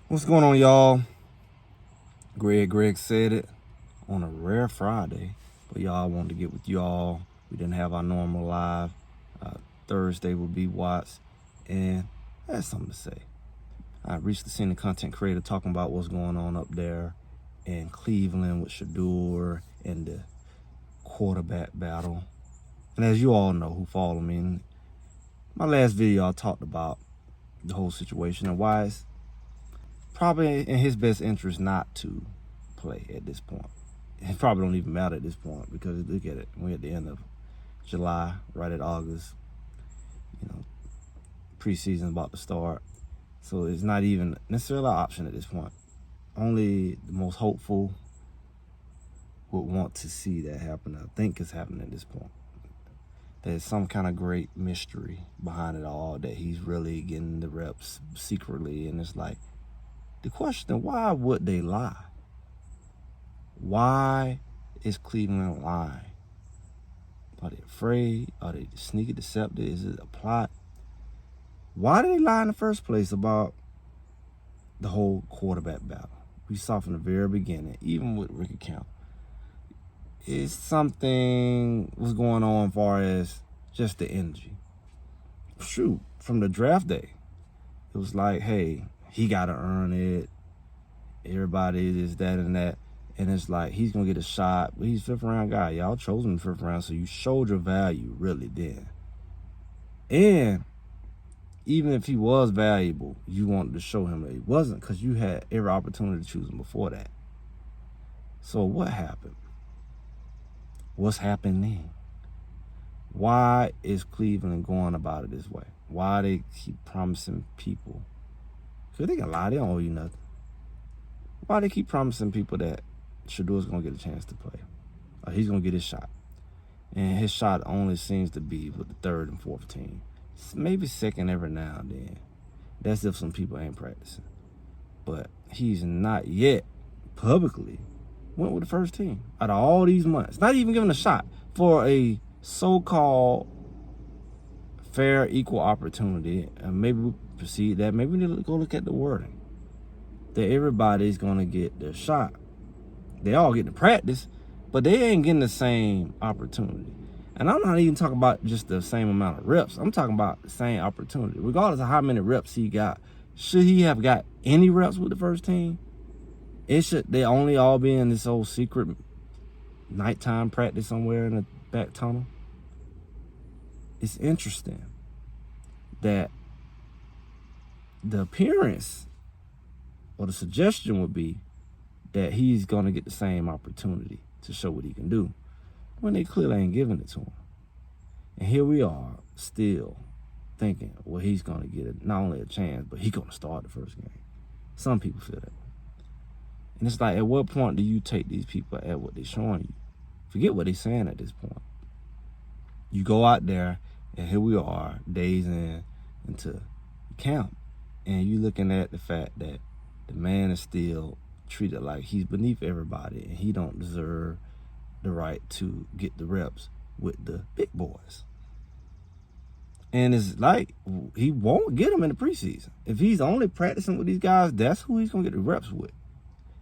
What's going on, y'all? Greg said it on a rare Friday, but y'all wanted to get with y'all. We didn't have our normal live. Thursday will be Watts, and I had something to say. I recently seen a content creator talking about what's going on up there in Cleveland with Shedeur and the quarterback battle. And as you all know who follow me, in my last video I talked about the whole situation and why it's probably in his best interest not to play at this point. It probably don't even matter at this point because look at it. We're at the end of July, right at August. Preseason about to start. So it's not even necessarily an option at this point. Only the most hopeful would want to see that happen. I think it's happening at this point. There's some kind of great mystery behind it all, that he's really getting the reps secretly. And it's like, the question, why would they lie? Why is Cleveland lying? Are they afraid? Are they sneaky deceptive? Is it a plot? Why did they lie in the first place about the whole quarterback battle? We saw from the very beginning, even with Ricky Count, it's something was going on as far as just the energy. Shoot, from the draft day, it was like, hey, he got to earn it. Everybody is that and that. And it's like, he's going to get a shot, but he's a fifth round guy. Y'all chose him in the fifth round, so you showed your value really then. And even if he was valuable, you wanted to show him that he wasn't, because you had every opportunity to choose him before that. So what happened? What's happening? Why is Cleveland going about it this way? Why they keep promising people? Because they can lie, they don't owe you nothing. Why they keep promising people that Shedeur's going to get a chance to play, or he's going to get his shot? And his shot only seems to be with the third and fourth team. Maybe second every now and then. That's if some people ain't practicing. But he's not yet publicly went with the first team out of all these months. Not even given a shot for a so-called fair, equal opportunity. And maybe we proceed that. Maybe we need to go look at the wording. That everybody's going to get their shot. They all get to practice, but they ain't getting the same opportunity. And I'm not even talking about just the same amount of reps. I'm talking about the same opportunity. Regardless of how many reps he got, should he have got any reps with the first team? Should they only all be in this old secret nighttime practice somewhere in the back tunnel? It's interesting that the appearance or the suggestion would be that he's going to get the same opportunity to show what he can do, when they clearly ain't giving it to him. And here we are still thinking, well, he's going to get not only a chance, but he's going to start the first game. Some people feel that. And it's like, at what point do you take these people at what they're showing you? Forget what they're saying at this point. You go out there, and here we are, days into camp, and you looking at the fact that the man is still treated like he's beneath everybody, and he don't deserve the right to get the reps with the big boys. And it's like, he won't get them in the preseason. If he's only practicing with these guys, that's who he's going to get the reps with.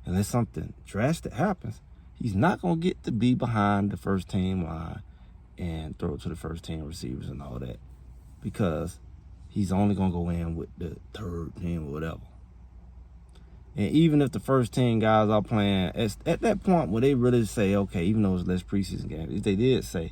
Unless something drastic happens, he's not going to get to be behind the first team line and throw it to the first team receivers and all that, because he's only going to go in with the third team or whatever. And even if the first team guys are playing, at that point where they really say, okay, even though it's less preseason games, if they did say,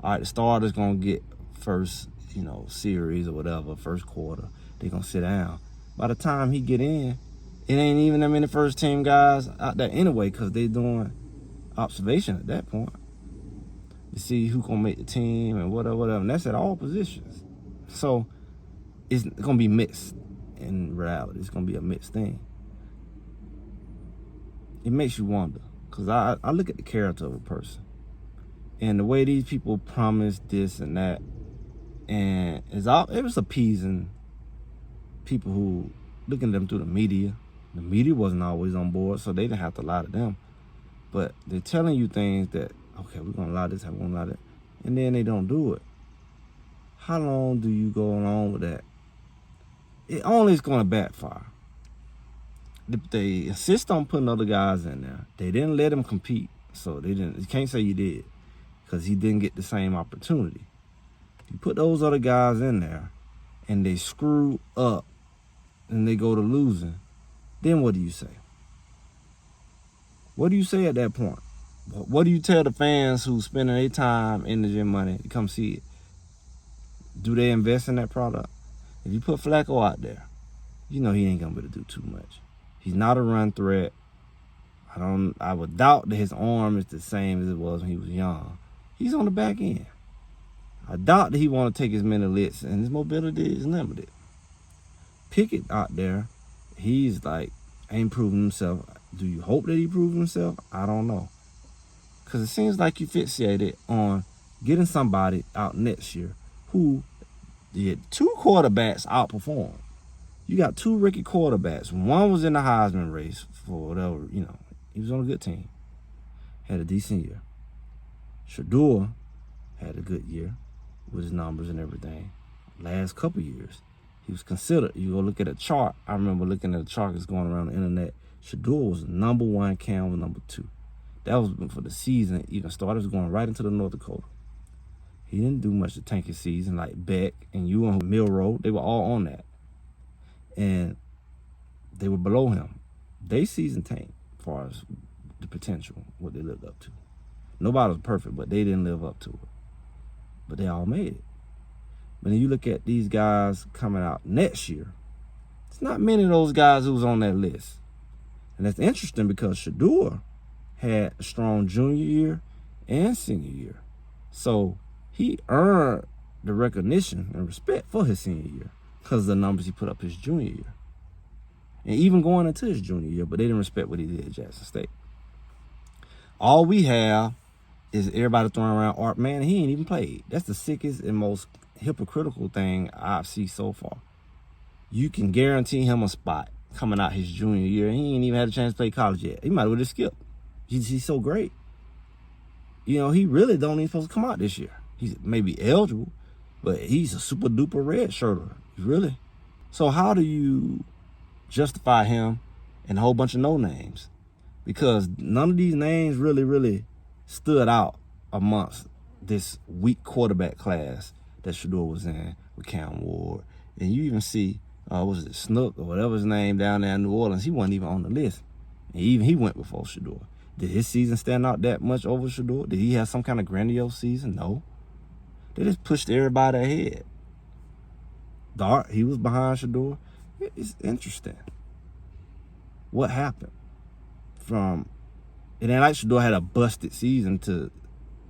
all right, the starter's going to get first, series or whatever, first quarter, they're going to sit down. By the time he get in, it ain't even that many first team guys out there anyway, because they doing observation at that point to see who going to make the team and whatever. And that's at all positions. So it's going to be mixed in reality. It's going to be a mixed thing. It makes you wonder, because I look at the character of a person and the way these people promise this and that, and it was appeasing people who looking at them through the media. The media wasn't always on board, so they didn't have to lie to them. But they're telling you things that, okay, we're going to lie this, we're going to lie that, and then they don't do it. How long do you go along with that? It only is going to backfire. they insist on putting other guys in there. They didn't let him compete, so they didn't. You can't say you did, because he didn't get the same opportunity. You put those other guys in there, and they screw up, and they go to losing. Then what do you say? What do you say at that point? What do you tell the fans who spending their time, energy, and money to come see it? Do they invest in that product? If you put Flacco out there, you know he ain't gonna be able to do too much. He's not a run threat. I would doubt that his arm is the same as it was when he was young. He's on the back end. I doubt that he want to take as many lits, and his mobility is limited. Pickett out there, he's like, ain't proven himself. Do you hope that he proves himself? I don't know. Because it seems like you fixated on getting somebody out next year who did 2 quarterbacks outperform. You got 2 rookie quarterbacks. One was in the Heisman race for whatever, he was on a good team. Had a decent year. Shedeur had a good year with his numbers and everything. Last couple years, he was considered. You go look at a chart. I remember looking at a chart that's going around the internet. Shedeur was number 1, Cam was number 2. That was for the season. Even starters going right into the North Dakota. He didn't do much to tank his season, like Beck and you and Milroe. They were all on that. And they were below him. They season tanked as far as the potential, what they lived up to. Nobody was perfect, but they didn't live up to it. But they all made it. But then you look at these guys coming out next year, it's not many of those guys who was on that list. And that's interesting because Shedeur had a strong junior year and senior year. So he earned the recognition and respect for his senior year because of the numbers he put up his junior year. And even going into his junior year, but they didn't respect what he did at Jackson State. All we have is everybody throwing around Art Man, and he ain't even played. That's the sickest and most hypocritical thing I've seen so far. You can guarantee him a spot coming out his junior year, and he ain't even had a chance to play college yet. He might have just skipped. He's so great. He really don't even supposed to come out this year. He's maybe eligible, but he's a super duper red shirter. Really. So how do you justify him and a whole bunch of no names? Because none of these names really stood out amongst this weak quarterback class that Shedeur was in with Cam Ward. And you even see, was it Snook or whatever his name down there in New Orleans? He wasn't even on the list. And even he went before Shedeur. Did his season stand out that much over Shedeur? Did he have some kind of grandiose season? No. They just pushed everybody ahead. Dart, he was behind Shedeur. It's interesting. What happened? It ain't like Shedeur had a busted season to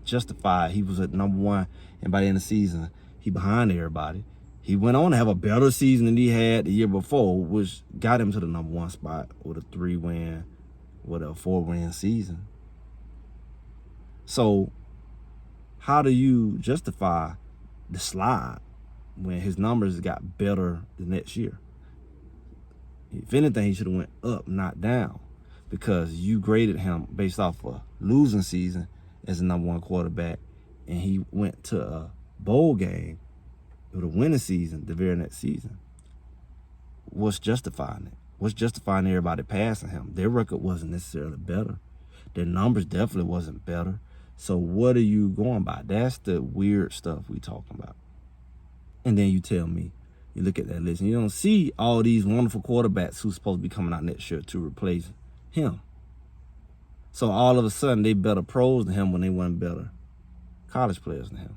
justify he was at number 1, and by the end of the season, he behind everybody. He went on to have a better season than he had the year before, which got him to the number 1 spot with a 3-win, with a 4-win season. So how do you justify the slide when his numbers got better the next year? If anything, he should have went up, not down, because you graded him based off a losing season as a number 1 quarterback, and he went to a bowl game with a winning season the very next season. What's justifying it? What's justifying everybody passing him? Their record wasn't necessarily better. Their numbers definitely wasn't better. So what are you going by? That's the weird stuff we talking about. And then you tell me, you look at that list and you don't see all these wonderful quarterbacks who's supposed to be coming out next year to replace him. So all of a sudden they better pros than him when they weren't better college players than him.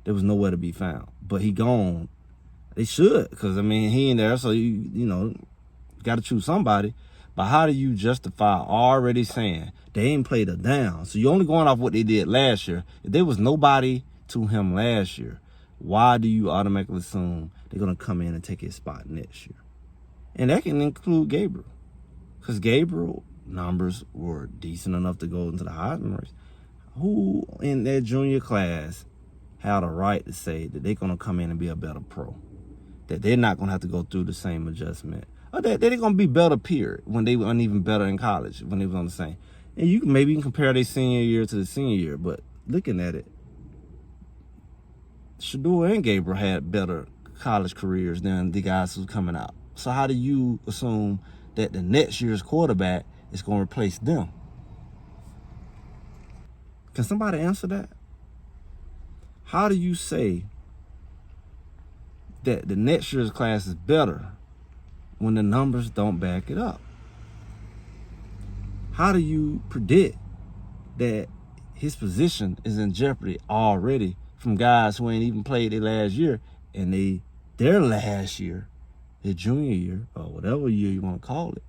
There was nowhere to be found. But he gone. They should, because he ain't there, so you got to choose somebody. But how do you justify already saying they ain't played a down? So you're only going off what they did last year. If there was nobody to him last year, why do you automatically assume they're going to come in and take his spot next year? And that can include Gabriel, because Gabriel numbers were decent enough to go into the Heisman race. Who in their junior class had a right to say that they're going to come in and be a better pro? That they're not going to have to go through the same adjustment. Or that they're going to be better, period, when they weren't even better in college, when they was on the same. And you can maybe compare their senior year to the senior year, but looking at it, Shedeur and Gabriel had better college careers than the guys who's coming out. So how do you assume that the next year's quarterback is going to replace them? Can somebody answer that? How do you say that the next year's class is better when the numbers don't back it up? How do you predict that his position is in jeopardy already from guys who ain't even played their last year, and their last year, their junior year, or whatever year you want to call it,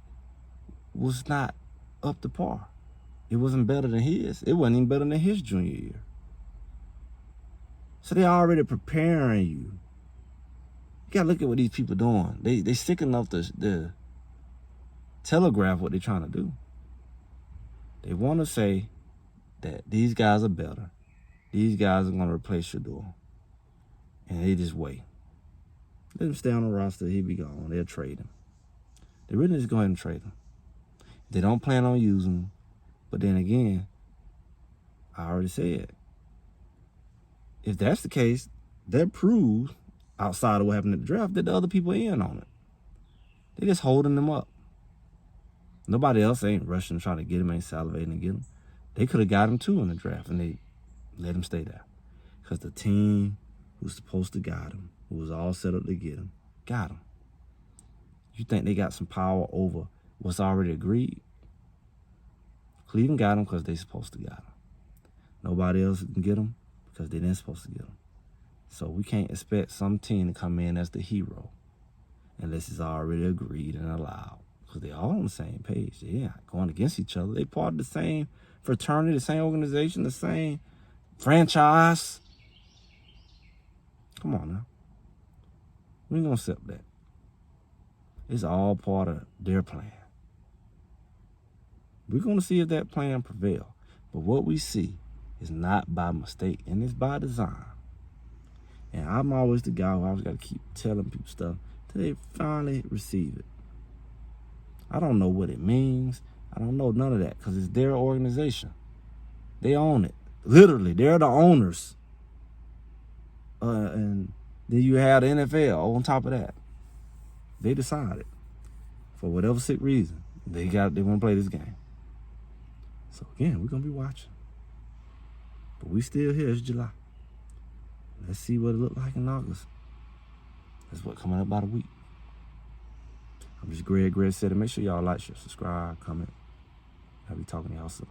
was not up to par? It wasn't better than his. It wasn't even better than his junior year. So they're already preparing you. You gotta look at what these people doing. They sick enough to telegraph what they're trying to do. They want to say that these guys are better. These guys are going to replace Shedeur. And they just wait. Let him stay on the roster. He'll be gone. They'll trade him. They really just go ahead and trade him. They don't plan on using him. But then again, I already said, if that's the case, that proves, outside of what happened at the draft, that the other people are in on it. They're just holding them up. Nobody else ain't rushing trying to get him, ain't salivating to get him. They could have got him too in the draft, and they let him stay there. Because the team who's supposed to got him, who was all set up to get him, got him. You think they got some power over what's already agreed? Cleveland got him because they supposed to got him. Nobody else can get him because they didn't supposed to get him. So we can't expect some team to come in as the hero unless it's already agreed and allowed. Because they're all on the same page. They're not going against each other. They part of the same fraternity, the same organization, the same franchise. Come on now. We ain't going to accept that. It's all part of their plan. We're going to see if that plan prevails. But what we see is not by mistake, and it's by design. And I'm always the guy who always got to keep telling people stuff till they finally receive it. I don't know what it means. I don't know none of that because it's their organization. They own it. Literally, they're the owners. And then you have the NFL on top of that. They decided, for whatever sick reason, they want to play this game. So again, we're going to be watching. But we still here. It's July. Let's see what it looked like in August. That's what coming up about a week. I'm just Greg said it. Make sure y'all like, share, subscribe, comment. I'll be talking to y'all soon.